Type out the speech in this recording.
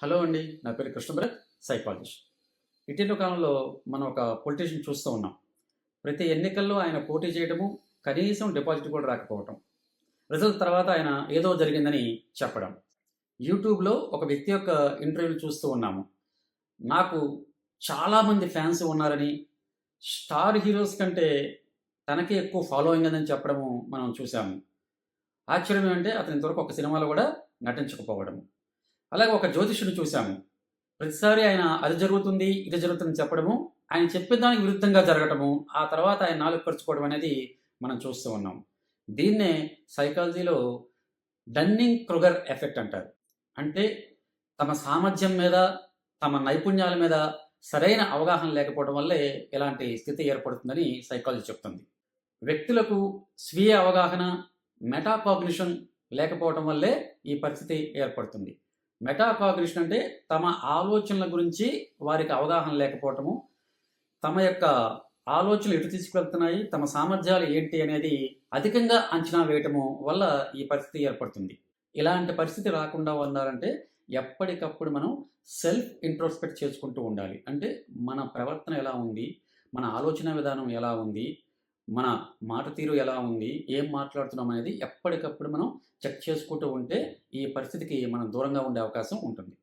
Hello అండి. నా పేరు కృష్ణభరత్, సైకాలజిస్ట్. ఇటీవల కాలంలో మనం ఒక పొలిటీషియన్ చూస్తూ ఉన్నాం. ప్రతి ఎన్నికల్లో ఆయన పోటీ చేయడము, కనీసం డిపాజిట్ కూడా రాకపోవటం. రిజల్ట్ తర్వాత ఆయన ఏదో జరిగిందని చెప్పడం. యూట్యూబ్‌లో ఒక వ్యక్తి యొక్క ఇంటర్వ్యూలు చూస్తూ ఉన్నాము. నాకు చాలామంది ఫ్యాన్స్ ఉన్నారని, స్టార్ హీరోస్ కంటే తనకే ఎక్కువ ఫాలోయింగ్ ఉందని చెప్పడము మనం చూసాము. ఆశ్చర్యం ఏమంటే అతను ఇంతవరకు ఒక సినిమాలో కూడా నటించకపోవడము. అలాగే ఒక జ్యోతిష్యుడిని చూసాము. ప్రతిసారి ఆయన అది జరుగుతుంది, ఇది జరుగుతుందని చెప్పడము, ఆయన చెప్పిన దానికి విరుద్ధంగా జరగటము, ఆ తర్వాత ఆయన నాలుక ఖర్చుకోవడం అనేది మనం చూస్తూ ఉన్నాం. దీన్నే సైకాలజీలో డన్నింగ్ క్రుగర్ ఎఫెక్ట్ అంటారు. అంటే తమ సామర్థ్యం మీద, తమ నైపుణ్యాల మీద సరైన అవగాహన లేకపోవడం వల్లే ఇలాంటి స్థితి ఏర్పడుతుందని సైకాలజీ చెప్తుంది. వ్యక్తులకు స్వీయ అవగాహన, మెటాకాగ్నిషన్ లేకపోవటం వల్లే ఈ పరిస్థితి ఏర్పడుతుంది. మెటాకాగ్నిషన్ అంటే తమ ఆలోచనల గురించి వారికి అవగాహన లేకపోవటము, తమ యొక్క ఆలోచనలు ఎటు తీసుకెళ్తున్నాయి, తమ సామర్థ్యాలు ఏంటి అనేది అధికంగా అంచనా వేయటము వల్ల ఈ పరిస్థితి ఏర్పడుతుంది. ఇలాంటి పరిస్థితి రాకుండా ఉండాలంటే ఎప్పటికప్పుడు మనం సెల్ఫ్ ఇంట్రోస్పెక్ట్ చేసుకుంటూ ఉండాలి. అంటే మన ప్రవర్తన ఎలా ఉంది, మన ఆలోచన విధానం ఎలా ఉంది, మన మాట తీరు ఎలా ఉంది, ఏం మాట్లాడుతున్నాం అనేది ఎప్పటికప్పుడు మనం చెక్ చేసుకుంటూ ఉంటే ఈ పరిస్థితికి మనం దూరంగా ఉండే అవకాశం ఉంటుంది.